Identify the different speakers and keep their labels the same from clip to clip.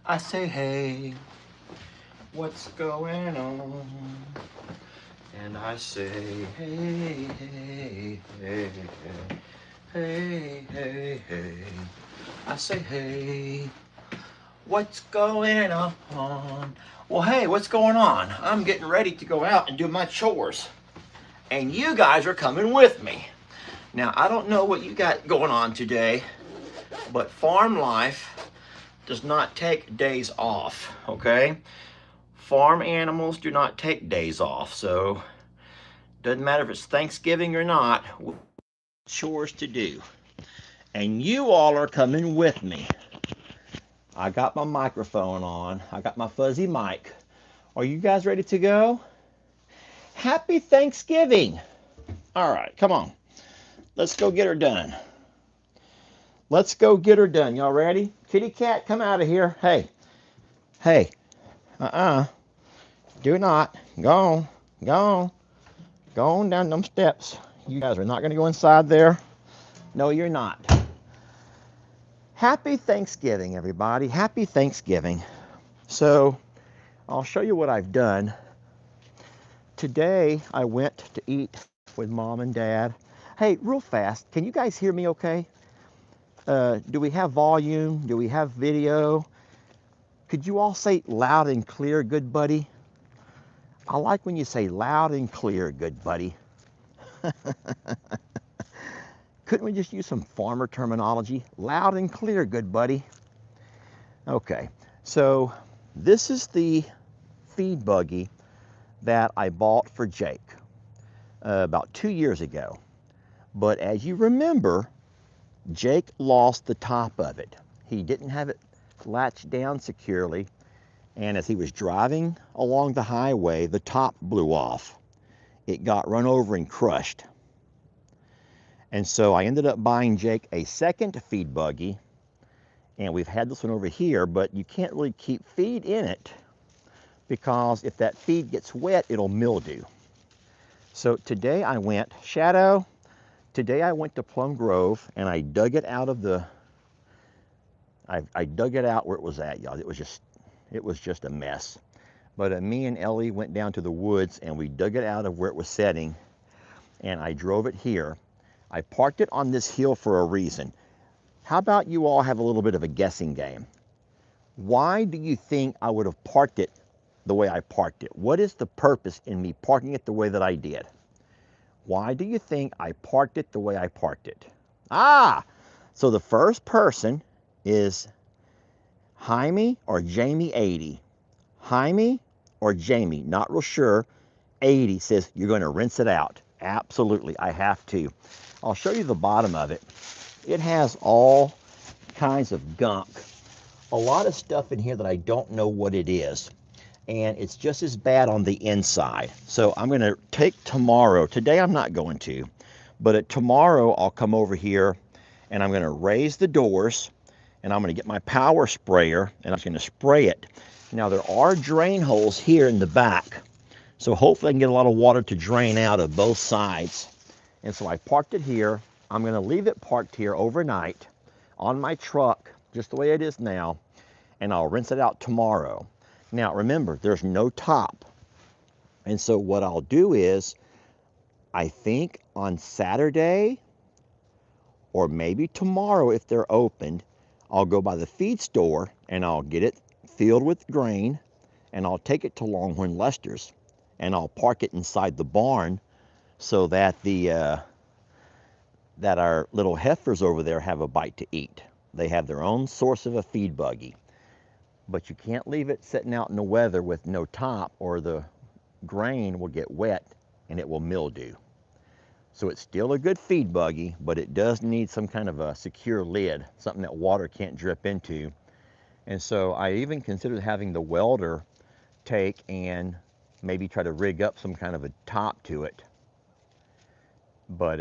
Speaker 1: I say, hey, what's going on? And I say, hey, hey, hey, hey, hey, hey. I say, hey, what's going on? Well, hey, what's going on? I'm getting ready to go out and do my chores. And you guys are coming with me. Now, I don't know what you got going on today, but farm life does not take days off, okay? Farm animals do not take days off, so doesn't matter if it's Thanksgiving or not, chores to do. And you all are coming with me. I got my microphone on. I got my fuzzy mic. Are you guys ready to go? Happy Thanksgiving. All right, come on. Let's go get her done. Let's go get her done. Y'all ready? Kitty cat, come out of here. Hey, hey. Do not. Go on. Go on. Go on down them steps. You guys are not going to go inside there. No, you're not. Happy Thanksgiving, everybody. Happy Thanksgiving. So, I'll show you what I've done. Today, I went to eat with mom and dad. Hey, real fast, can you guys hear me okay? Do we have volume? Do we have video? Could you all say loud and clear, good buddy? I like when you say loud and clear, good buddy. Couldn't we just use some farmer terminology? Loud and clear, good buddy. Okay, so this is the feed buggy that I bought for Jake about 2 years ago. But as you remember, Jake lost the top of it. He didn't have it latched down securely, and as he was driving along the highway, the top blew off. It got run over and crushed. And so I ended up buying Jake a second feed buggy, and we've had this one over here, but you can't really keep feed in it because if that feed gets wet, it'll mildew. So today I went, today I went to Plum Grove and I dug it out of the, I dug it out where it was at, y'all. It was just a mess. But me and Ellie went down to the woods and we dug it out of where it was setting, and I drove it here. I parked it on this hill for a reason. How about you all have a little bit of a guessing game? Why do you think I would have parked it the way I parked it? What is the purpose in me parking it the way that I did? Why do you think I parked it the way I parked it? So the first person is Jaime or Jamie 80. Jaime or Jamie, not real sure. 80 says you're going to rinse it out. Absolutely, I have to. I'll show you the bottom of it. It has all kinds of gunk. A lot of stuff in here that I don't know what it is. And it's just as bad on the inside. So I'm going to take tomorrow. Today I'm not going to. But tomorrow I'll come over here and I'm going to raise the doors. And I'm going to get my power sprayer and I'm going to spray it. Now there are drain holes here in the back. So hopefully I can get a lot of water to drain out of both sides. And so I parked it here. I'm going to leave it parked here overnight on my truck, just the way it is now, and I'll rinse it out tomorrow. Now remember, there's no top. And so what I'll do is, I think on Saturday, or maybe tomorrow if they're opened, I'll go by the feed store and I'll get it filled with grain and I'll take it to Longhorn Lester's and I'll park it inside the barn so that that our little heifers over there have a bite to eat. They have their own source of a feed buggy. But you can't leave it sitting out in the weather with no top or the grain will get wet and it will mildew. So it's still a good feed buggy, but it does need some kind of a secure lid, something that water can't drip into. And so I even considered having the welder take and maybe try to rig up some kind of a top to it. But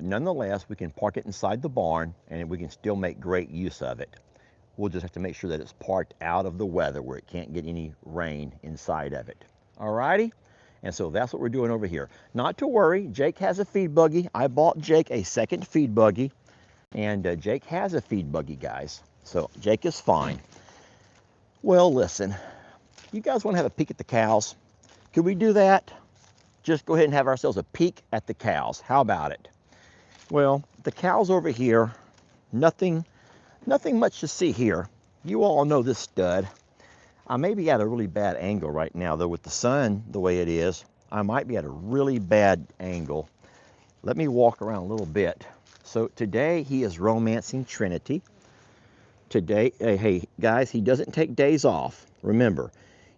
Speaker 1: nonetheless, we can park it inside the barn and we can still make great use of it. We'll just have to make sure that it's parked out of the weather where it can't get any rain inside of it. All righty? And so that's what we're doing over here. Not to worry, Jake has a feed buggy. I bought Jake a second feed buggy, and Jake has a feed buggy, guys. So Jake is fine. Well, listen, you guys want to have a peek at the cows? Could we do that? Just go ahead and have ourselves a peek at the cows. How about it? Well, the cows over here, nothing much to see here. You all know this stud. I may be at a really bad angle right now, though, with the sun the way it is. I might be at a really bad angle. Let me walk around a little bit. So today he is romancing Trinity. Today, hey guys, he doesn't take days off. Remember,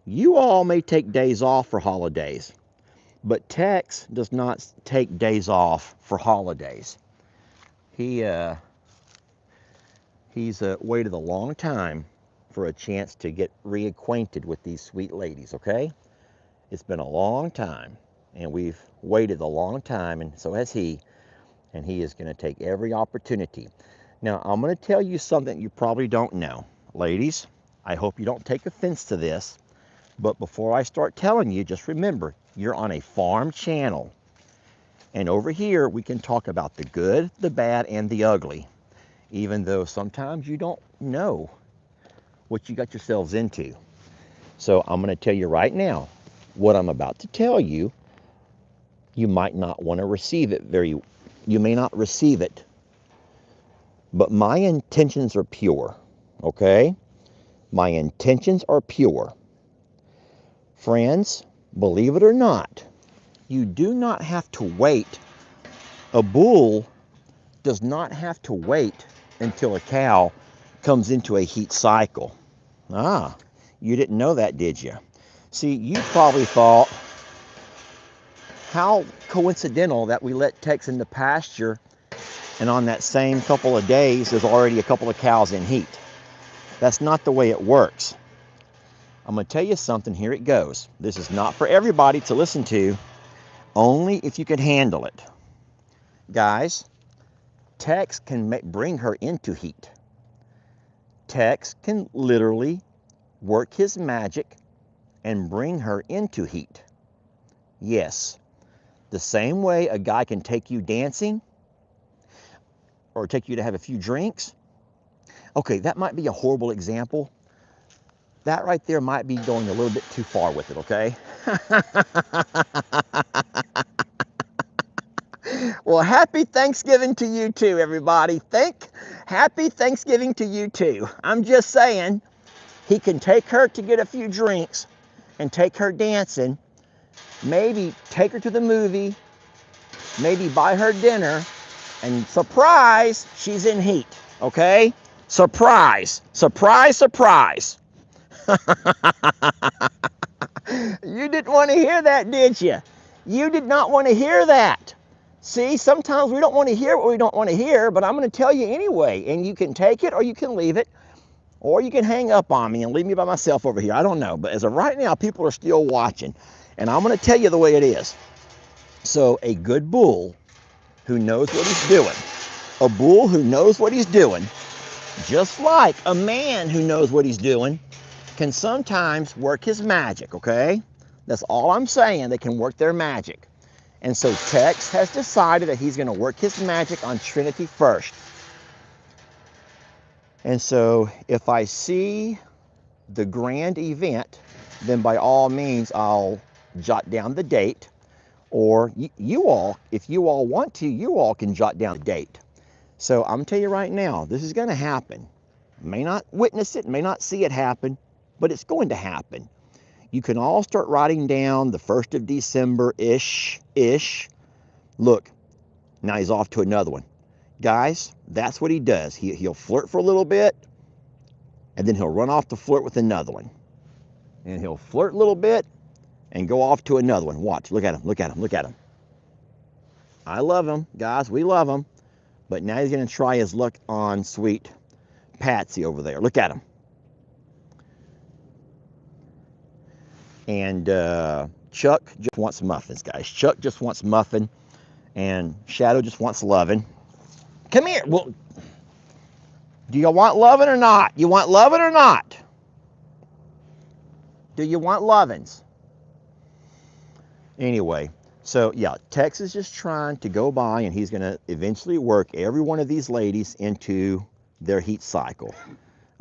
Speaker 1: you all may take days off for holidays, but Tex does not take days off for holidays. He's waited a long time for a chance to get reacquainted with these sweet ladies, okay? It's been a long time, and we've waited a long time, and so has he, and he is going to take every opportunity. Now, I'm going to tell you something you probably don't know. Ladies, I hope you don't take offense to this, but before I start telling you, just remember, you're on a farm channel. And over here, we can talk about the good, the bad, and the ugly, even though sometimes you don't know what you got yourselves into. So I'm going to tell you right now, what I'm about to tell you, you might not want to receive it you may not receive it, but my intentions are pure, okay? My intentions are pure. Friends, believe it or not, you do not have to wait. A bull does not have to wait until a cow comes into a heat cycle. Ah, you didn't know that, did you? See, you probably thought, how coincidental that we let Tex in the pasture and on that same couple of days there's already a couple of cows in heat. That's not the way it works. I'm going to tell you something. Here it goes. This is not for everybody to listen to, only if you can handle it. Guys, Tex can bring her into heat. Tex can literally work his magic and bring her into heat. Yes, the same way a guy can take you dancing or take you to have a few drinks. Okay, that might be a horrible example. That right there might be going a little bit too far with it, okay? Well, happy Thanksgiving to you too, everybody. Happy Thanksgiving to you too. I'm just saying, he can take her to get a few drinks and take her dancing, maybe take her to the movie, maybe buy her dinner, and surprise, she's in heat, okay? Surprise, surprise, surprise. You didn't want to hear that, did you? You did not want to hear that. See, sometimes we don't want to hear what we don't want to hear, but I'm going to tell you anyway, and you can take it or you can leave it, or you can hang up on me and leave me by myself over here. I don't know, but as of right now, people are still watching, and I'm going to tell you the way it is. So a good bull who knows what he's doing, a bull who knows what he's doing, just like a man who knows what he's doing, can sometimes work his magic, okay? That's all I'm saying. They can work their magic. And so Tex has decided that he's going to work his magic on Trinity first. And so if I see the grand event, then by all means I'll jot down the date. Or you all, if you all want to, you all can jot down the date. So I'm telling you right now, this is going to happen. May not witness it, may not see it happen, but it's going to happen. You can all start writing down the 1st of December-ish. Look, now he's off to another one. Guys, that's what he does. He'll flirt for a little bit, and then he'll run off to flirt with another one. And he'll flirt a little bit and go off to another one. Watch, look at him, look at him, look at him. I love him, guys, we love him. But now he's going to try his luck on sweet Patsy over there. Look at him. And Chuck just wants muffins, guys. Chuck just wants muffin, and Shadow just wants loving. Come here. Well, do you want loving or not? You want loving or not? Do you want lovins? Anyway, so yeah, Tex is just trying to go by, and he's going to eventually work every one of these ladies into their heat cycle.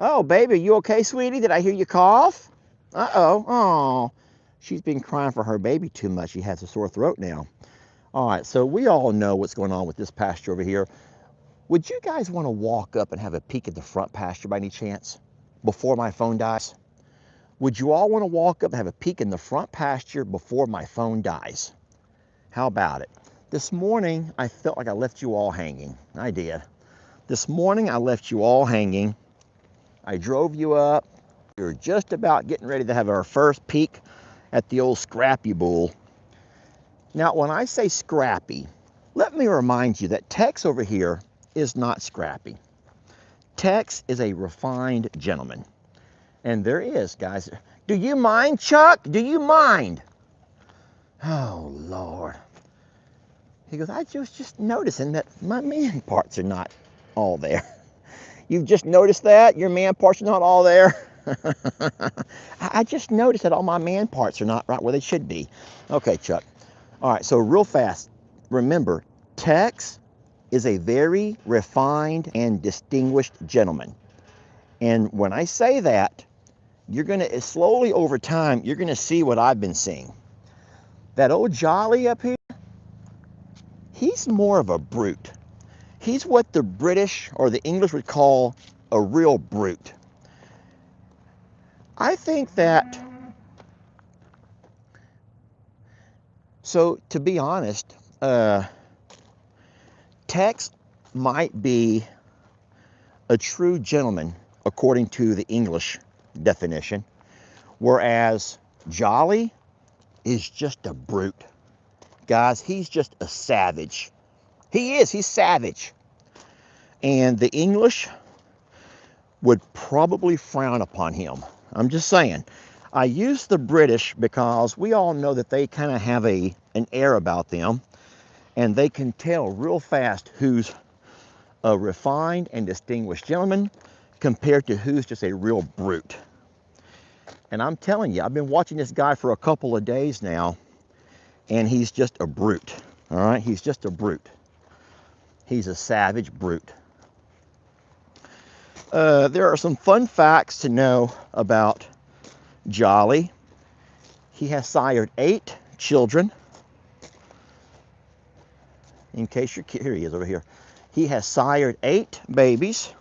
Speaker 1: Oh, baby, you okay, sweetie? Did I hear you cough? Uh-oh. Oh, she's been crying for her baby too much. She has a sore throat now. All right, so we all know what's going on with this pasture over here. Would you guys want to walk up and have a peek at the front pasture by any chance before my phone dies? Would you all want to walk up and have a peek in the front pasture before my phone dies? How about it? This morning, I felt like I left you all hanging. I did. This morning, I left you all hanging. I drove you up. We were just about getting ready to have our first peek at the old Scrappy bull. Now, when I say Scrappy, let me remind you that Tex over here is not Scrappy. Tex is a refined gentleman. And there is, guys. Do you mind, Chuck? Do you mind? Oh, Lord. He goes, I was just noticing that my man parts are not all there. You've just noticed that? Your man parts are not all there? I just noticed that all my man parts are not right where they should be. Okay, Chuck. All right, so real fast. Remember, Tex is a very refined and distinguished gentleman. And when I say that, you're going to, slowly over time, you're going to see what I've been seeing. That old Jolly up here, he's more of a brute. He's what the British or the English would call a real brute. I think that, so to be honest, Tex might be a true gentleman according to the English definition, whereas Jolly is just a brute. Guys, he's just a savage. He's savage. And the English would probably frown upon him. I'm just saying. I use the British because we all know that they kind of have an air about them, and they can tell real fast who's a refined and distinguished gentleman compared to who's just a real brute. And I'm telling you, I've been watching this guy for a couple of days now, and he's just a brute. All right, he's just a brute. He's a savage brute. There are some fun facts to know about Jolly. He has sired 8 children. In case you're, here he is over here. He has sired 8 babies.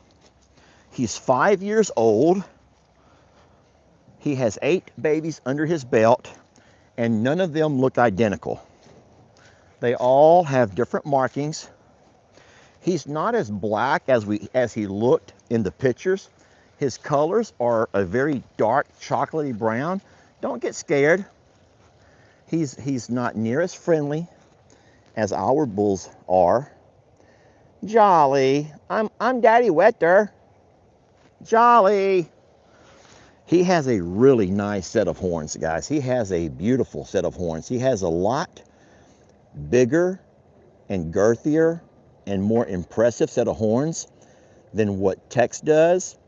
Speaker 1: He's 5 years old. He has 8 babies under his belt, and none of them look identical. They all have different markings. He's not as black as he looked in the pictures. His colors are a very dark chocolatey brown. Don't get scared. He's not near as friendly as our bulls are. Jolly, I'm Daddy Wetter. Jolly. He has a really nice set of horns, guys. He has a beautiful set of horns. He has a lot bigger and girthier and more impressive set of horns than what Tex does,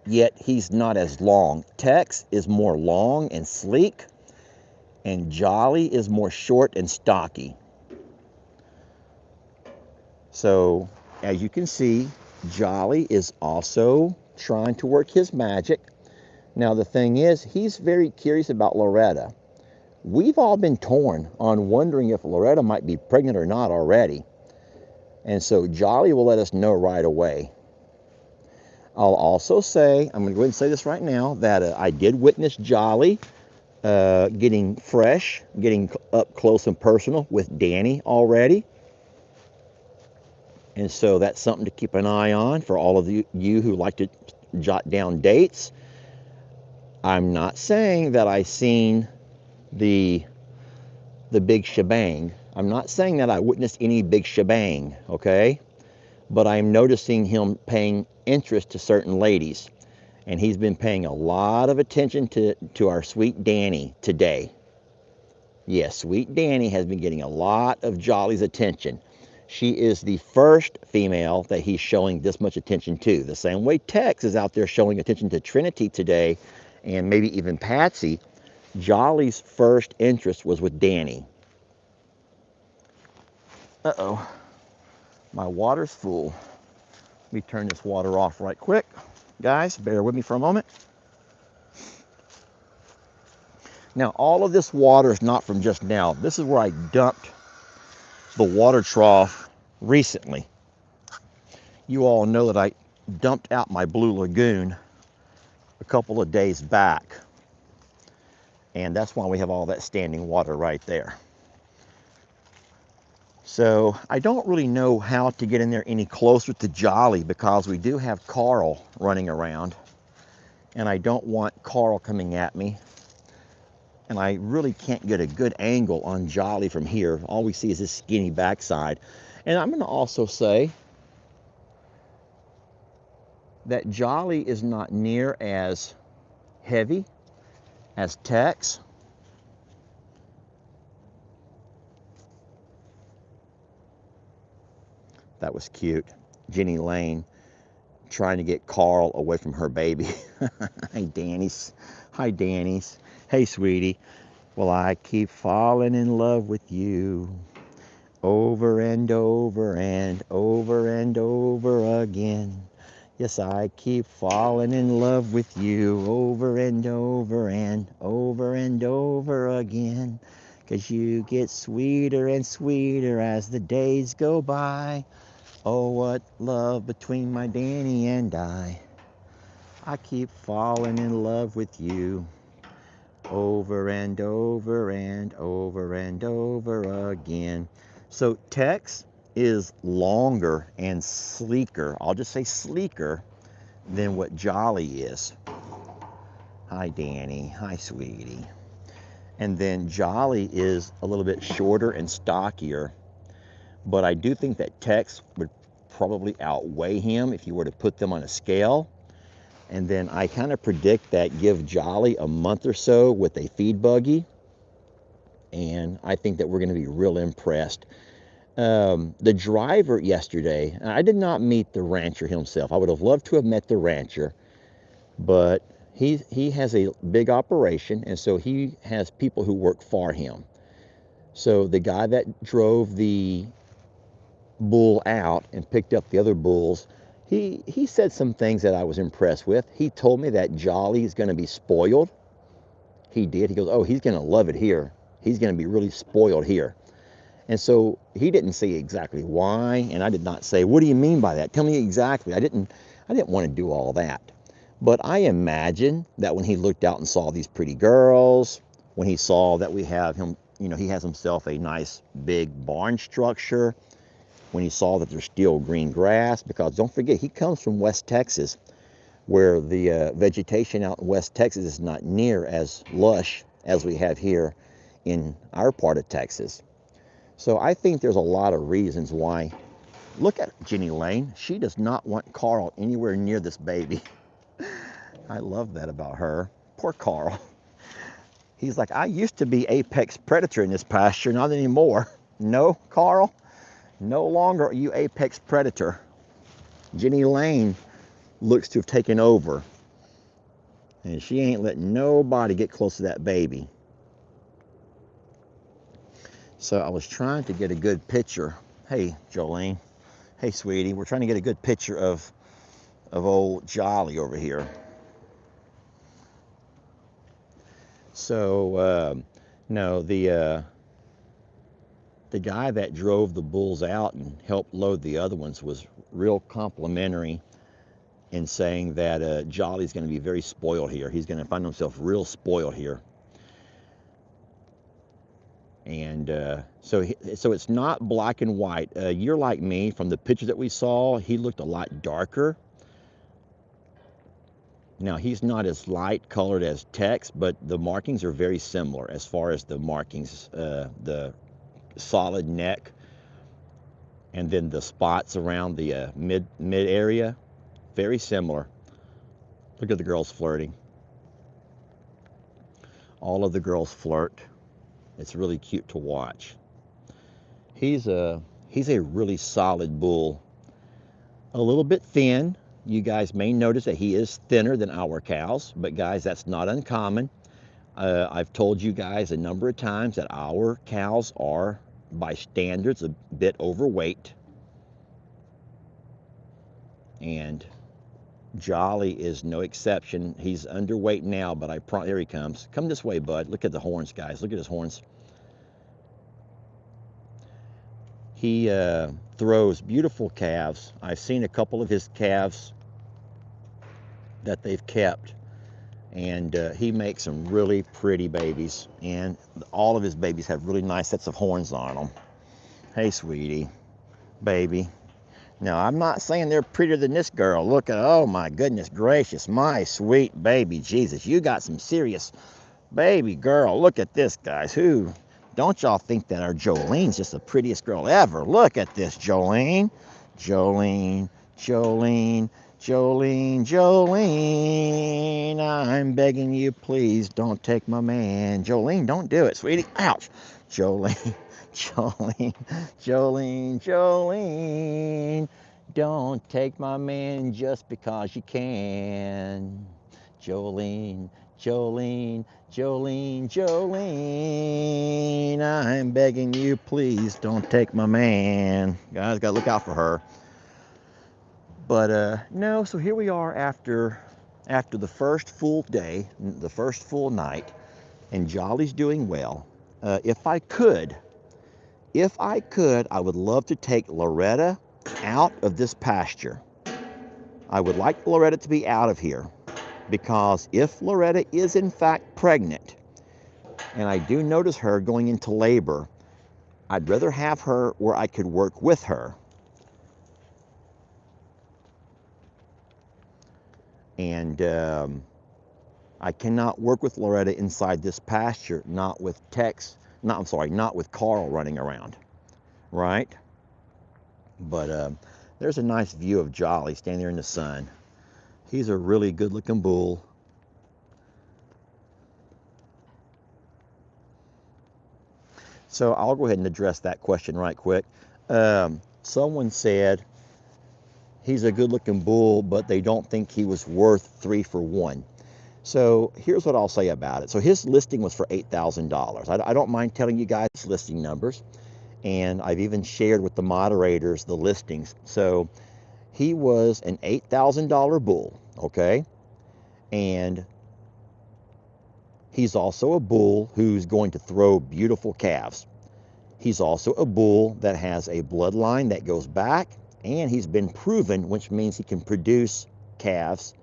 Speaker 1: yet he's not as long. Tex is more long and sleek, and Jolly is more short and stocky. So, as you can see, Jolly is also trying to work his magic. Now, the thing is, he's very curious about Loretta. We've all been torn on wondering if Loretta might be pregnant or not already. And so Jolly will let us know right away. I'll also say, I'm going to go ahead and say this right now, that I did witness Jolly getting fresh, getting up close and personal with Danny already. And so that's something to keep an eye on for all of you who like to jot down dates. I'm not saying that I've seen the big shebang. I'm not saying that I witnessed any big shebang, okay? But I'm noticing him paying interest to certain ladies. And he's been paying a lot of attention to our sweet Danny today. Yes, sweet Danny has been getting a lot of Jolly's attention. She is the first female that he's showing this much attention to. The same way Tex is out there showing attention to Trinity today, and maybe even Patsy. Jolly's first interest was with Danny. Uh-oh, my water's full. Let me turn this water off right quick. Guys, bear with me for a moment. Now, all of this water is not from just now. This is where I dumped the water trough recently. You all know that I dumped out my Blue Lagoon a couple of days back. And that's why we have all that standing water right there. So I don't really know how to get in there any closer to Jolly because we do have Carl running around. And I don't want Carl coming at me. And I really can't get a good angle on Jolly from here. All we see is his skinny backside. And I'm going to also say that Jolly is not near as heavy as Tex. That was cute. Jenny Lane trying to get Carl away from her baby. Hi, Danny's. Hi, Danny's. Hey, sweetie. Well, I keep falling in love with you over and over and over and over again. Yes, I keep falling in love with you over and over and over and over again. 'Cause you get sweeter and sweeter as the days go by. Oh, what love between my Danny and I. I keep falling in love with you over and over and over and over again. So Tex is longer and sleeker. I'll just say sleeker than what Jolly is. Hi, Danny. Hi, sweetie. And then Jolly is a little bit shorter and stockier. But I do think that Tex would probably outweigh him if you were to put them on a scale. And then I kind of predict that give Jolly a month or so with a feed buggy. And I think that we're going to be real impressed. The driver yesterday, I did not meet the rancher himself. I would have loved to have met the rancher. But he has a big operation. And so he has people who work for him. So the guy that drove the bull out and picked up the other bulls, he said some things that I was impressed with. He told me that Jolly is going to be spoiled. He did. He goes, oh, he's going to love it here. He's going to be really spoiled here. And so he didn't say exactly why, and I did not say, what do you mean by that? Tell me exactly. I didn't want to do all that. But I imagine that when he looked out and saw these pretty girls, when he saw that we have him, he has himself a nice big barn structure, when he saw that there's still green grass, because don't forget, he comes from West Texas, where the vegetation out in West Texas is not near as lush as we have here in our part of Texas. So I think there's a lot of reasons why. Look at Jenny Lane. She does not want Carl anywhere near this baby. I love that about her. Poor Carl. He's like, I used to be apex predator in this pasture, not anymore. No, Carl? No longer are you apex predator. Jenny Lane looks to have taken over. And she ain't letting nobody get close to that baby. So I was trying to get a good picture. Hey, Jolene. Hey, sweetie. We're trying to get a good picture of old Jolly over here. So, no, the guy that drove the bulls out and helped load the other ones was real complimentary in saying that Jolly's going to be very spoiled here. He's going to find himself real spoiled here. And so it's not black and white. You're like me. From the picture that we saw, he looked a lot darker. Now, he's not as light colored as Tex, but the markings are very similar as far as the markings, the solid neck, and then the spots around the mid area, very similar. Look at the girls flirting. All of the girls flirt. It's really cute to watch. He's a really solid bull. A little bit thin. You guys may notice that he is thinner than our cows, but guys, that's not uncommon. I've told you guys a number of times that our cows are, by standards, a bit overweight. And Jolly is no exception. He's underweight now, but there he comes. Come this way, bud. Look at the horns, guys. Look at his horns. He throws beautiful calves. I've seen a couple of his calves that they've kept, and he makes some really pretty babies, and all of his babies have really nice sets of horns on them. Hey, sweetie, baby. Now, I'm not saying they're prettier than this girl. Look at, oh my goodness gracious, my sweet baby Jesus. You got some serious baby girl. Look at this, guys. Don't y'all think that our Jolene's just the prettiest girl ever? Look at this, Jolene. Jolene, Jolene, Jolene, Jolene. I'm begging you, please don't take my man. Jolene, don't do it, sweetie. Ouch. Jolene, Jolene, Jolene, Jolene. Don't take my man just because you can. Jolene, Jolene, Jolene, Jolene. I'm begging you, please don't take my man. Guys, gotta look out for her. But no, so here we are after the first full day, the first full night, and Jolly's doing well. If I could, I would love to take Loretta out of this pasture. I would like Loretta to be out of here, because if Loretta is in fact pregnant, and I do notice her going into labor, I'd rather have her where I could work with her. And I cannot work with Loretta inside this pasture, not with Carl running around, right? But there's a nice view of Jolly standing there in the sun. He's a really good-looking bull. So I'll go ahead and address that question right quick. Someone said he's a good-looking bull, but they don't think he was worth 3 for 1. So here's what I'll say about it. So his listing was for $8,000. I don't mind telling you guys listing numbers, and I've even shared with the moderators the listings. So he was an $8,000 bull, okay? And he's also a bull who's going to throw beautiful calves. He's also a bull that has a bloodline that goes back, and he's been proven, which means he can produce calves.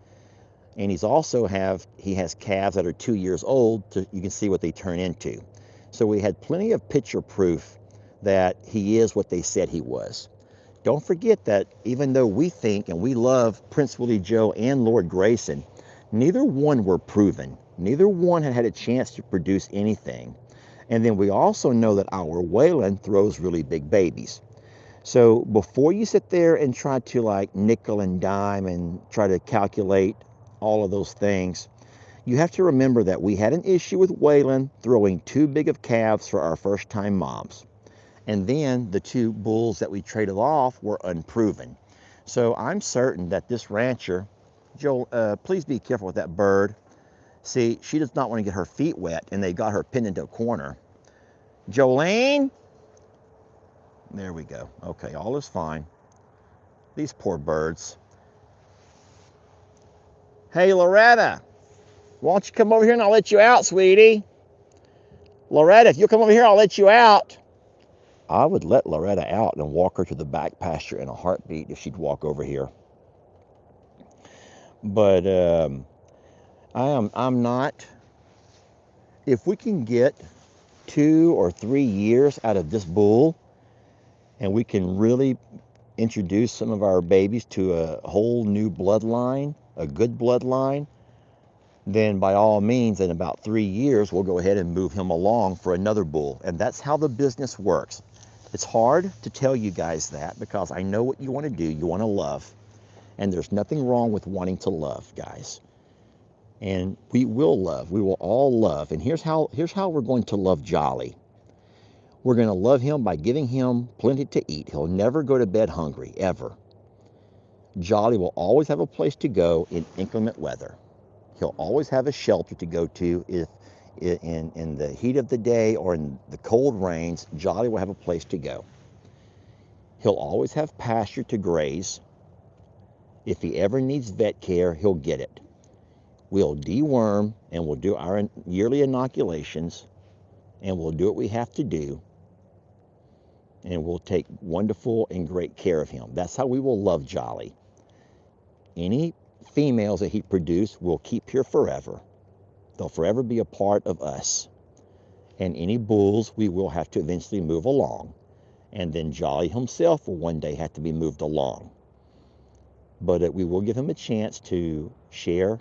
Speaker 1: And he has calves that are 2 years old. You can see what they turn into. So we had plenty of picture proof that he is what they said he was. Don't forget that even though we think and we love Prince Willie Joe and Lord Grayson, neither one were proven. Neither one had a chance to produce anything. And then we also know that our Waylon throws really big babies. So before you sit there and try to like nickel and dime and try to calculate all of those things, you have to remember that we had an issue with Waylon throwing too big of calves for our first time moms. And then the 2 bulls that we traded off were unproven. So I'm certain that this rancher, Joel, please be careful with that bird. See, she does not want to get her feet wet, and they got her pinned into a corner. Jolene? There we go. Okay, all is fine. These poor birds. Hey, Loretta, why don't you come over here and I'll let you out, sweetie? Loretta, if you'll come over here, I'll let you out. I would let Loretta out and walk her to the back pasture in a heartbeat if she'd walk over here. But I'm not. If we can get 2 or 3 years out of this bull, and we can really introduce some of our babies to a whole new bloodline, a good bloodline, then by all means, in about 3 years, we'll go ahead and move him along for another bull. And that's how the business works. It's hard to tell you guys that because I know what you want to do. You want to love. And there's nothing wrong with wanting to love, guys. And we will love. We will all love. And here's how we're going to love Jolly. We're going to love him by giving him plenty to eat. He'll never go to bed hungry, ever. Jolly will always have a place to go in inclement weather. He'll always have a shelter to go to if in the heat of the day or in the cold rains. Jolly will have a place to go. He'll always have pasture to graze. If he ever needs vet care, he'll get it. We'll deworm and we'll do our yearly inoculations and we'll do what we have to do and we'll take wonderful and great care of him. That's how we will love Jolly. Any females that he produces will keep here forever. They'll forever be a part of us. And any bulls we will have to eventually move along. And then Jolly himself will one day have to be moved along. But we will give him a chance to share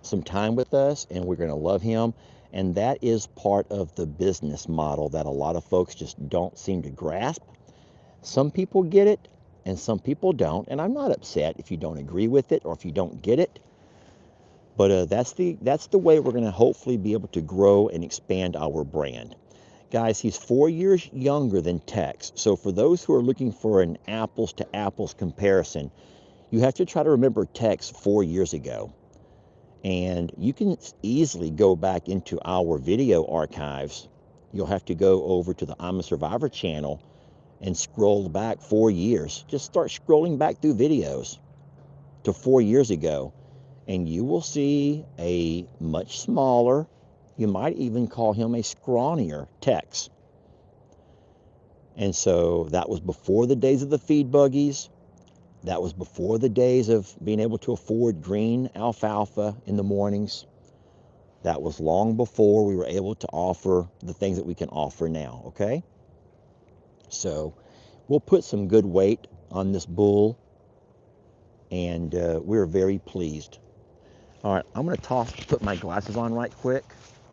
Speaker 1: some time with us, and we're going to love him. And that is part of the business model that a lot of folks just don't seem to grasp. Some people get it and some people don't, and I'm not upset if you don't agree with it or if you don't get it. But that's the way we're going to hopefully be able to grow and expand our brand. Guys, he's 4 years younger than Tex. So for those who are looking for an apples to apples comparison, you have to try to remember Tex 4 years ago. And you can easily go back into our video archives. You'll have to go over to the I'm a Survivor channel and scroll back 4 years. Just start scrolling back through videos to 4 years ago, and you will see a much smaller, you might even call him a scrawnier Tex. And so that was before the days of the feed buggies. That was before the days of being able to afford green alfalfa in the mornings. That was long before we were able to offer the things that we can offer now, okay? So we'll put some good weight on this bull, and we're very pleased. All right, I'm going to put my glasses on right quick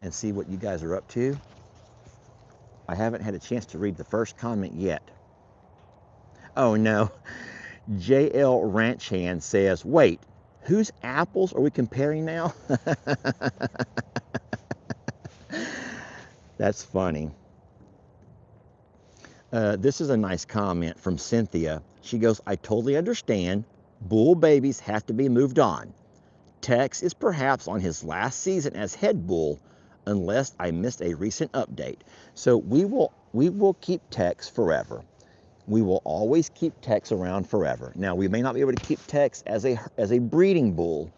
Speaker 1: and see what you guys are up to. I haven't had a chance to read the first comment yet. Oh, no. JL Ranch Hand says, wait, whose apples are we comparing now? That's funny. This is a nice comment from Cynthia. She goes, I totally understand. Bull babies have to be moved on. Tex is perhaps on his last season as head bull, unless I missed a recent update. So we will keep Tex forever. We will always keep Tex around forever. Now, we may not be able to keep Tex as a breeding bull,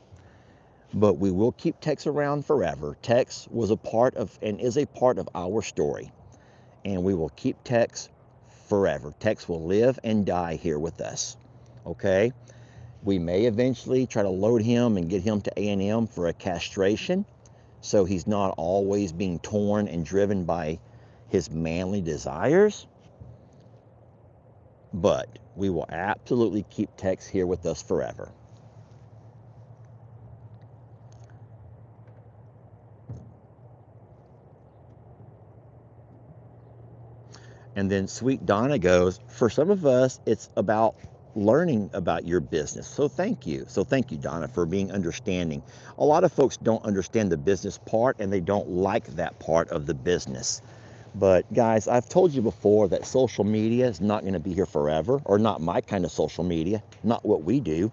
Speaker 1: but we will keep Tex around forever. Tex was a part of and is a part of our story, and we will keep Tex forever. Tex will live and die here with us, okay? We may eventually try to load him and get him to A&M for a castration, so he's not always being torn and driven by his manly desires. But we will absolutely keep Tex here with us forever. And then Sweet Donna goes, for some of us, it's about learning about your business. So thank you. So thank you, Donna, for being understanding. A lot of folks don't understand the business part, and they don't like that part of the business. But guys, I've told you before that social media is not going to be here forever, or not my kind of social media, not what we do.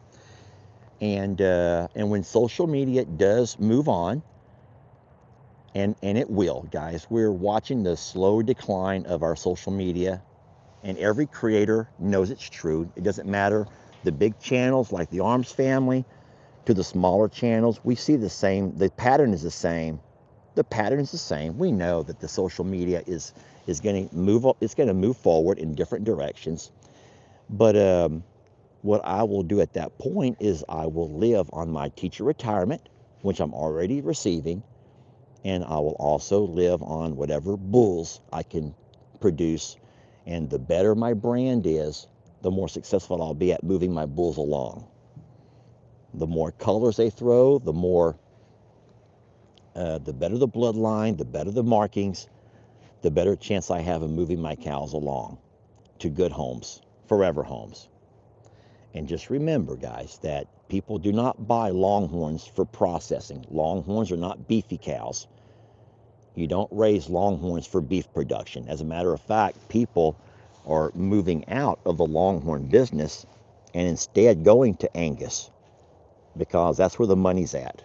Speaker 1: And when social media does move on, and it will, guys, we're watching the slow decline of our social media, and every creator knows it's true. It doesn't matter the big channels like the Arms family to the smaller channels. We see the same. The pattern is the same. The pattern is the same. We know that the social media is going to move. It's going to move forward in different directions. But what I will do at that point is I will live on my teacher retirement, which I'm already receiving, and I will also live on whatever bulls I can produce. And the better my brand is, the more successful I'll be at moving my bulls along. The more colors they throw, the better the bloodline, the better the markings, the better chance I have of moving my cows along to good homes, forever homes. And just remember, guys, that people do not buy Longhorns for processing. Longhorns are not beefy cows. You don't raise Longhorns for beef production. As a matter of fact, people are moving out of the Longhorn business and instead going to Angus, because that's where the money's at.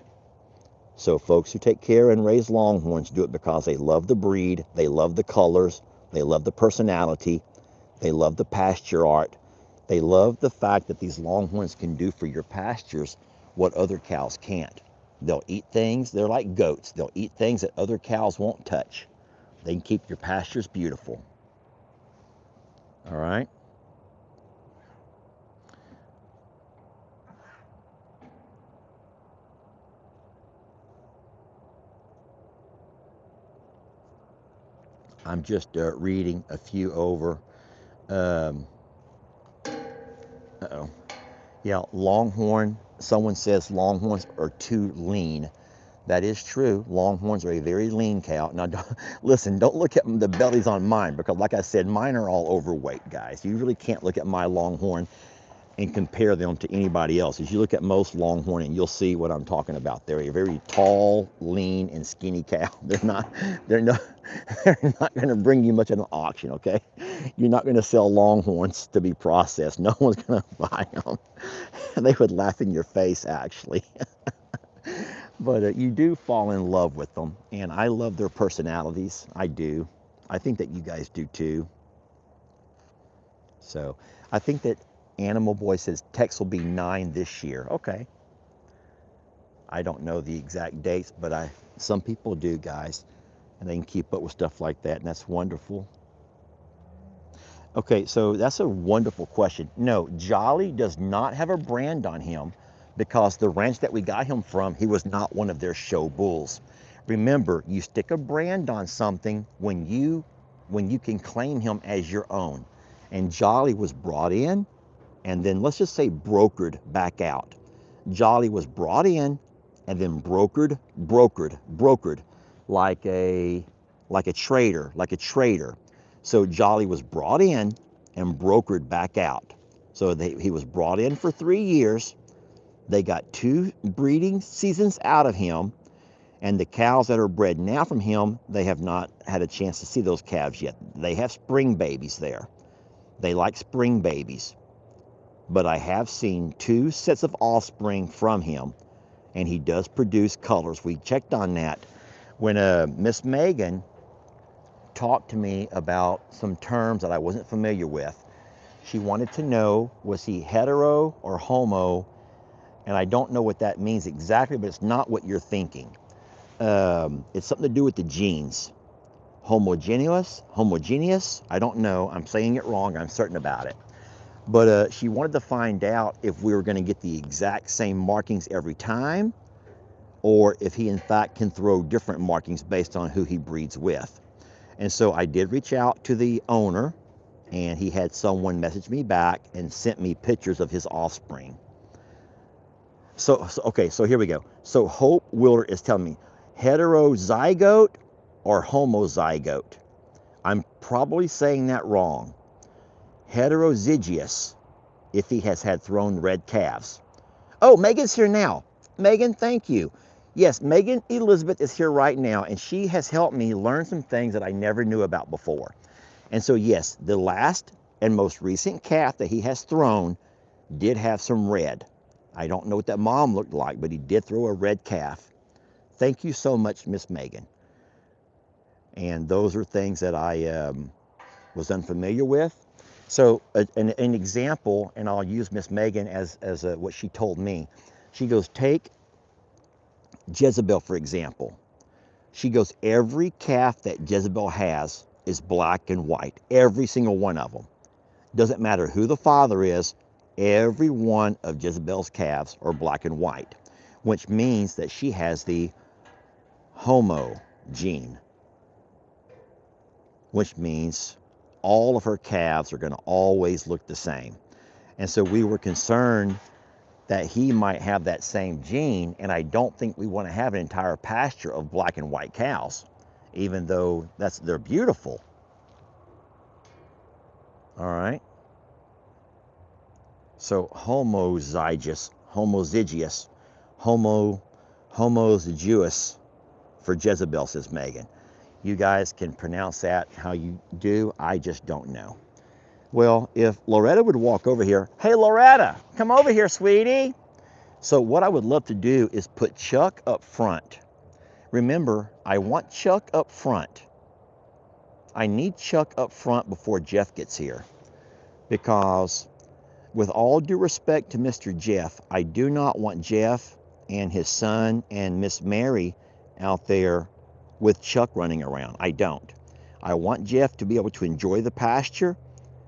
Speaker 1: So folks who take care and raise Longhorns do it because they love the breed, they love the colors, they love the personality, they love the pasture art, They love the fact that these longhorns can do for your pastures what other cows can't. They'll eat things, they're like goats. They'll eat things that other cows won't touch. They can keep your pastures beautiful. All right? I'm just reading a few over. Um, uh-oh. Yeah, longhorn. Someone says longhorns are too lean. That is true. Longhorns are a very lean cow. Now, listen, don't look at the bellies on mine because, like I said, mine are all overweight, guys. You really can't look at my longhorn and compare them to anybody else's. You look at most longhorn and you'll see what I'm talking about. They're a very tall, lean, and skinny cow. They're not, they're not going to bring you much at an auction, okay? You're not going to sell longhorns to be processed. No one's going to buy them. They would laugh in your face, actually. But you do fall in love with them, and I love their personalities. I do. I think that you guys do too. So I think that Animal Boy says Tex will be 9 this year. Okay. I don't know the exact dates, but some people do, guys, and they can keep up with stuff like that, and that's wonderful. Okay, so that's a wonderful question. No, Jolly does not have a brand on him because the ranch that we got him from, he was not one of their show bulls. Remember, you stick a brand on something when you can claim him as your own. And Jolly was brought in and then let's just say brokered back out. Jolly was brought in and then brokered like a trader. So Jolly was brought in and brokered back out. So he was brought in for 3 years. They got 2 breeding seasons out of him, and the cows that are bred now from him, they have not had a chance to see those calves yet. They have spring babies there. They like spring babies. But I have seen 2 sets of offspring from him, and he does produce colors. We checked on that. When Miss Megan talked to me about some terms that I wasn't familiar with, she wanted to know, was he hetero or homo? And I don't know what that means exactly, but it's not what you're thinking. It's something to do with the genes. Homogeneous, I don't know. I'm saying it wrong. I'm certain about it. But she wanted to find out if we were going to get the exact same markings every time, or if he in fact can throw different markings based on who he breeds with. And so I did reach out to the owner, and he had someone message me back and sent me pictures of his offspring. Okay, so here we go. So Hope Wilder is telling me heterozygote or homozygote. I'm probably saying that wrong. Heterozygous, if he has had thrown red calves. Oh, Megan's here now. Megan, thank you. Yes, Megan Elizabeth is here right now, and she has helped me learn some things that I never knew about before. And so, yes, the last and most recent calf that he has thrown did have some red. I don't know what that mom looked like, but he did throw a red calf. Thank you so much, Miss Megan. And those are things that I was unfamiliar with. So an example, and I'll use Miss Megan as what she told me. She goes, take Jezebel, for example. She goes, every calf that Jezebel has is black and white. Every single one of them. Doesn't matter who the father is, every one of Jezebel's calves are black and white, which means that she has the homo gene, which means all of her calves are going to always look the same. And so we were concerned that he might have that same gene, and I don't think we want to have an entire pasture of black and white cows, even though they're beautiful. All right. So homozygous, homozygous for Jezebel, says Megan. You guys can pronounce that how you do. I just don't know. Well, if Loretta would walk over here. Hey, Loretta, come over here, sweetie. So what I would love to do is put Chuck up front. Remember, I want Chuck up front. I need Chuck up front before Jeff gets here, because With all due respect to Mr. Jeff, I do not want Jeff and his son and Miss Mary out there with Chuck running around. I don't. I want Jeff to be able to enjoy the pasture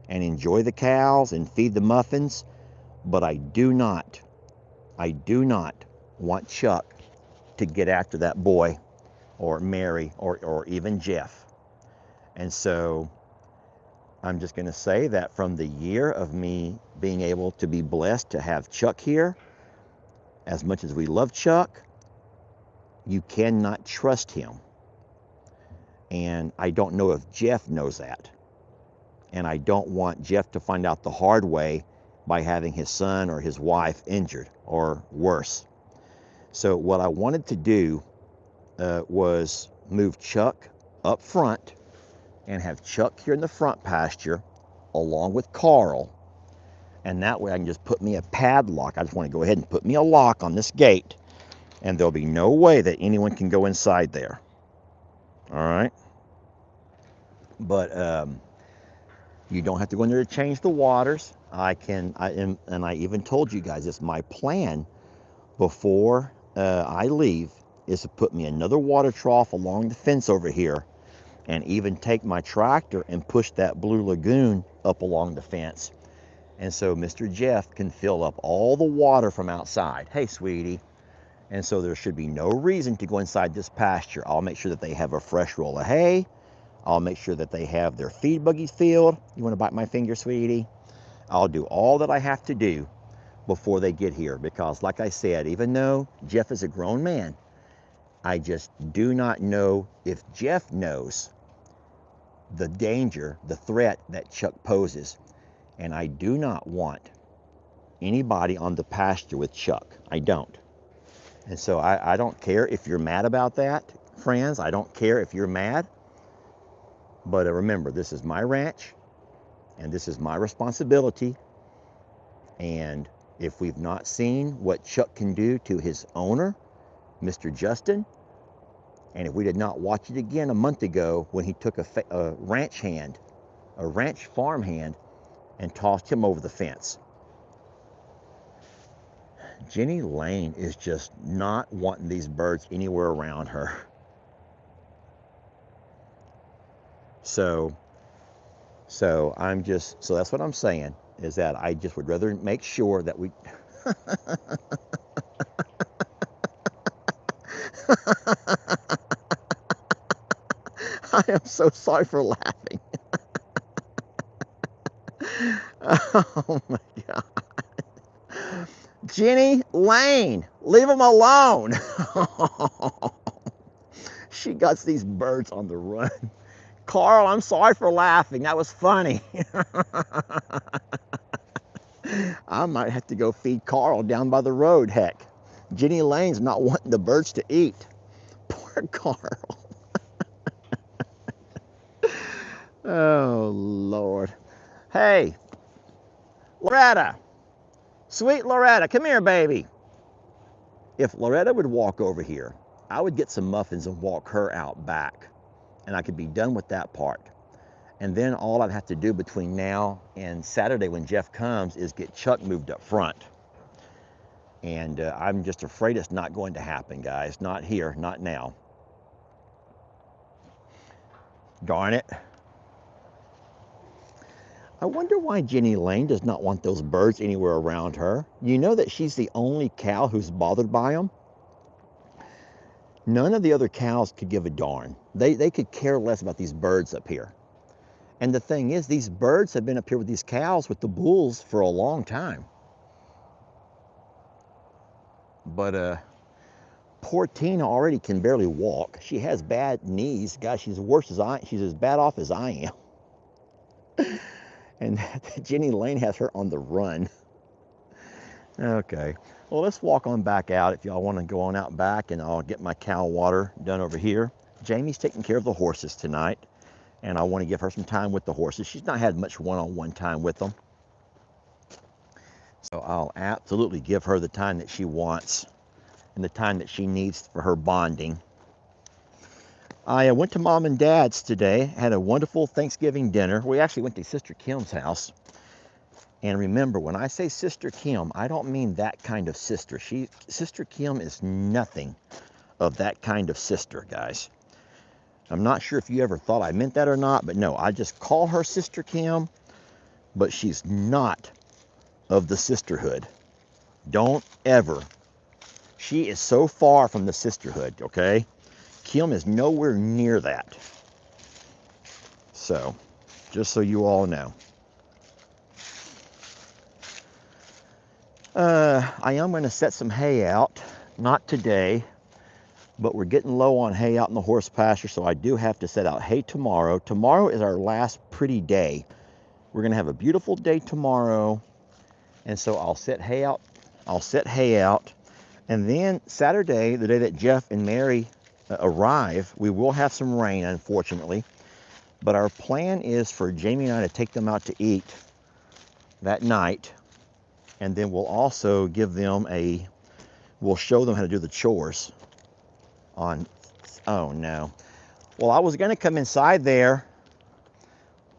Speaker 1: and enjoy the cows and feed the muffins, but I do not want Chuck to get after that boy or Mary or even Jeff. And so I'm just going to say that from the year of me being able to be blessed to have Chuck here, as much as we love Chuck, you cannot trust him. And I don't know if Jeff knows that. And I don't want Jeff to find out the hard way by having his son or his wife injured or worse. So what I wanted to do was move Chuck up front and have Chuck here in the front pasture along with Carl. And that way I can just put me a padlock. I just want to go ahead and put me a lock on this gate, and there'll be no way that anyone can go inside there. All right. But you don't have to go in there to change the waters. I even told you guys it's my plan before I leave is to put me another water trough along the fence over here, and even take my tractor and push that blue lagoon up along the fence. And so Mr. Jeff can fill up all the water from outside. Hey, sweetie. And so there should be no reason to go inside this pasture. I'll make sure that they have a fresh roll of hay. I'll make sure that they have their feed buggies filled. You want to bite my finger, sweetie? I'll do all that I have to do before they get here, because like I said, even though Jeff is a grown man, I just do not know if Jeff knows the danger, the threat that Chuck poses. And I do not want anybody on the pasture with Chuck. I don't. And so I don't care if you're mad about that, friends. I don't care if you're mad. But remember, this is my ranch, and this is my responsibility. And if we've not seen what Chuck can do to his owner, Mr. Justin, and if we did not watch it again a month ago when he took a ranch farm hand, and tossed him over the fence. Jenny Lane is just not wanting these birds anywhere around her. So that's what I'm saying, is that I just would rather make sure that we I am so sorry for laughing. Oh my God. Jenny Lane, leave them alone. She got these birds on the run. Carl, I'm sorry for laughing. That was funny. I might have to go feed Carl down by the road, heck. Jenny Lane's not wanting the birds to eat. Poor Carl. Oh, Lord. Hey, Loretta. Sweet Loretta, come here, baby. If Loretta would walk over here, I would get some muffins and walk her out back, and I could be done with that part. And then all I'd have to do between now and Saturday when Jeff comes is get Chuck moved up front. And I'm just afraid it's not going to happen, guys. Not here, not now. Darn it. I wonder why Jenny Lane does not want those birds anywhere around her. You know that she's the only cow who's bothered by them? None of the other cows could give a darn. They could care less about these birds up here. And the thing is, these birds have been up here with these cows, with the bulls, for a long time. But poor Tina already can barely walk. She has bad knees. Gosh, she's as bad off as I am. And Jenny Lane has her on the run. Okay, well, let's walk on back out if y'all want to go on out back, and I'll get my cow water done over here. Jamie's taking care of the horses tonight, and I want to give her some time with the horses. She's not had much one-on-one time with them. So I'll absolutely give her the time that she wants and the time that she needs for her bonding. I went to Mom and Dad's today, had a wonderful Thanksgiving dinner. We actually went to Sister Kim's house, And remember, when I say Sister Kim, I don't mean that kind of sister. Sister Kim is nothing of that kind of sister, guys. I'm not sure if you ever thought I meant that or not, but no, I just call her Sister Kim, but she's not of the sisterhood. Don't ever. She is so far from the sisterhood, okay? Kim is nowhere near that. So, just so you all know. I am going to set some hay out. Not today, but we're getting low on hay out in the horse pasture, so I do have to set out hay tomorrow. Tomorrow is our last pretty day. We're going to have a beautiful day tomorrow, and so I'll set hay out. And then Saturday, the day that Jeff and Mary arrive, we will have some rain, unfortunately. But our plan is for Jamie and I to take them out to eat that night, and then we'll also give them we'll show them how to do the chores on, oh no. Well, I was gonna come inside there,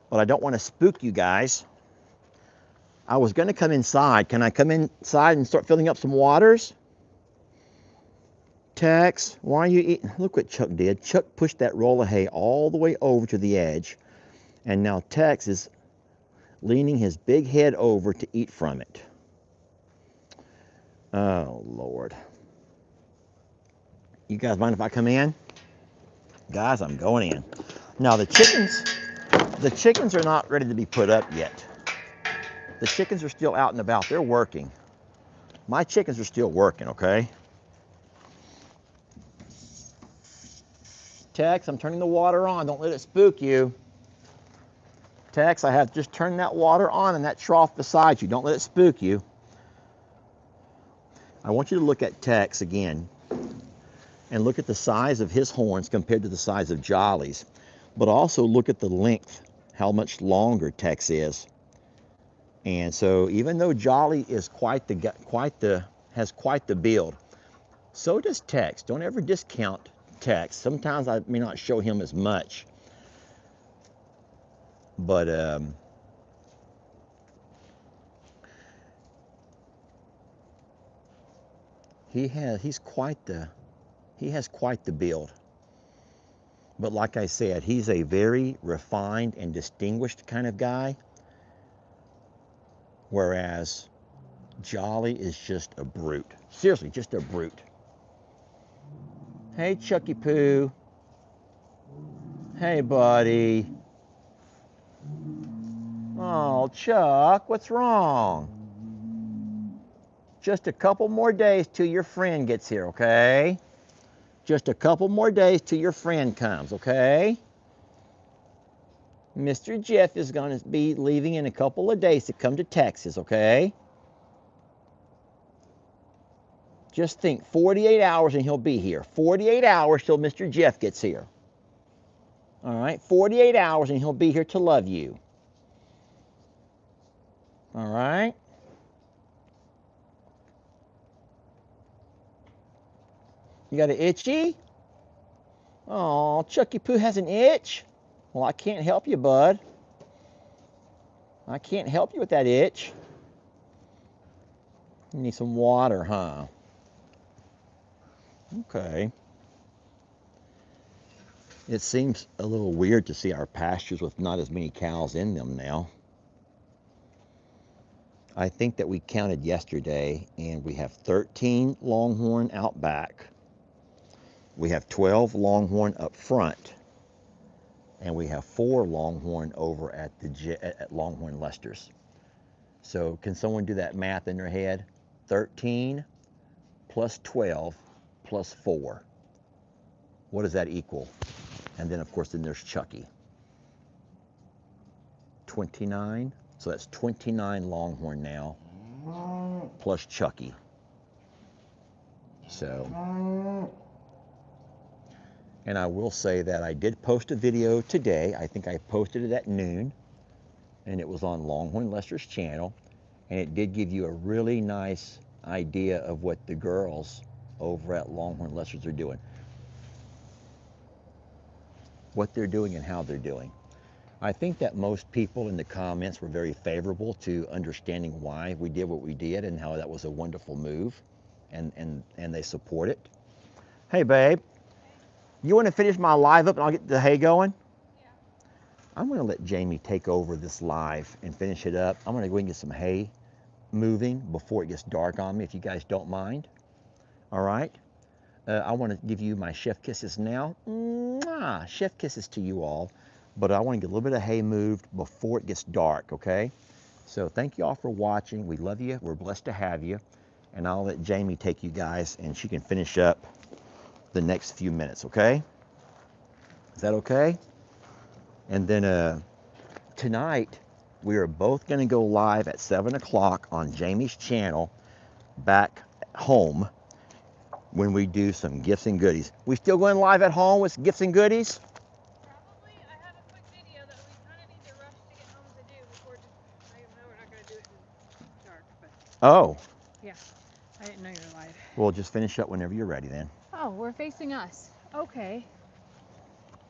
Speaker 1: but I don't want to spook you guys. I was gonna come inside. Can I come inside and start filling up some waters? Tex, why are you eating? Look what Chuck did. Chuck pushed that roll of hay all the way over to the edge, and now Tex is leaning his big head over to eat from it. Oh, Lord. You guys mind if I come in? Guys, I'm going in. Now, the chickens are not ready to be put up yet. The chickens are still out and about. They're working. My chickens are still working, okay? Tex, I'm turning the water on. Don't let it spook you. Tex, I have just turned that water on in that trough beside you. Don't let it spook you. I want you to look at Tex again and look at the size of his horns compared to the size of Jolly's. But also look at the length, how much longer Tex is. And so even though Jolly is has quite the build, so does Tex. Don't ever discount Tex. Sometimes I may not show him as much, but he has quite the build. But like I said, he's a very refined and distinguished kind of guy, whereas Jolly is just a brute. Seriously, just a brute. Hey, Chucky Poo. Hey, buddy. Oh, Chuck, what's wrong? Just a couple more days till your friend gets here, okay? Just a couple more days till your friend comes, okay? Mr. Jeff is going to be leaving in a couple of days to come to Texas, okay? Just think, 48 hours and he'll be here. 48 hours till Mr. Jeff gets here. All right, 48 hours and he'll be here to love you. All right? You got an itchy? Oh, Chucky Poo has an itch? Well, I can't help you, bud. I can't help you with that itch. You need some water, huh? Okay. It seems a little weird to see our pastures with not as many cows in them now. I think that we counted yesterday, and we have 13 Longhorn out back. We have 12 Longhorn up front, and we have 4 Longhorn over at Longhorn Lester's. So can someone do that math in their head? 13 plus 12 plus 4. What does that equal? And then, of course, then there's Chucky. 29. So that's 29 Longhorn now, plus Chucky. So, and I will say that I did post a video today. I think I posted it at noon, and it was on Longhorn Lester's channel, and it did give you a really nice idea of what the girls over at Longhorn Lester's are doing. What they're doing and how they're doing. I think that most people in the comments were very favorable to understanding why we did what we did and how that was a wonderful move, and they support it. Hey, babe, you want to finish my live up and I'll get the hay going?
Speaker 2: Yeah.
Speaker 1: I'm going to let Jamie take over this live and finish it up. I'm going to go and get some hay moving before it gets dark on me, if you guys don't mind. All right? I want to give you my chef kisses now. Mwah! Chef kisses to you all. But I want to get a little bit of hay moved before it gets dark, okay? So thank you all for watching. We love you. We're blessed to have you. And I'll let Jamie take you guys and she can finish up the next few minutes, okay? Is that okay? And then tonight, we are both going to go live at 7 o'clock on Jamie's channel back home when we do some gifts and goodies. We still going live at home with gifts and goodies?
Speaker 2: Probably. I have a quick video that we kind of need to rush to get home to do before I know we're not going to do it in dark, but
Speaker 1: Oh,
Speaker 2: yeah. I didn't know you were live.
Speaker 1: we'll just finish up whenever you're ready then.
Speaker 2: Oh, we're facing us. Okay.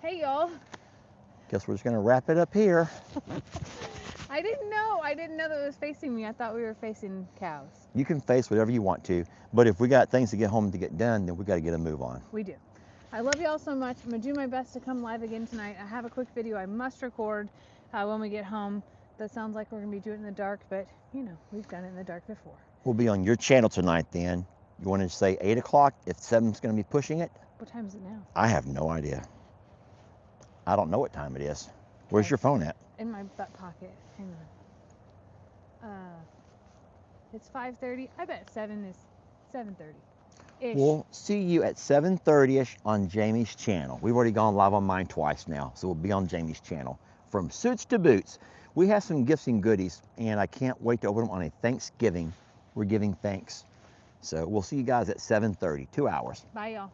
Speaker 2: Hey, y'all.
Speaker 1: Guess we're just going to wrap it up here.
Speaker 2: I didn't know. I didn't know that it was facing me. I thought we were facing cows.
Speaker 1: You can face whatever you want to, but if we got things to get home to get done, then we got to get a move on.
Speaker 2: We do. I love y'all so much. I'm going to do my best to come live again tonight. I have a quick video I must record when we get home. That sounds like we're going to be doing it in the dark, but, you know, we've done it in the dark before.
Speaker 1: We'll be on your channel tonight then. You want to say 8 o'clock if 7's going to be pushing it?
Speaker 2: What time is it now?
Speaker 1: I have no idea. I don't know what time it is. Where's
Speaker 2: Okay.
Speaker 1: your phone at?
Speaker 2: In my butt pocket. Hang on. It's 5:30. I bet 7 is 7:30-ish.
Speaker 1: We'll see you at 7:30ish on Jamie's channel. We've already gone live on mine twice now, so we'll be on Jamie's channel. From suits to boots, we have some gifts and goodies, and I can't wait to open them on a Thanksgiving. We're giving thanks. So we'll see you guys at 7:30, 2 hours.
Speaker 2: Bye, y'all.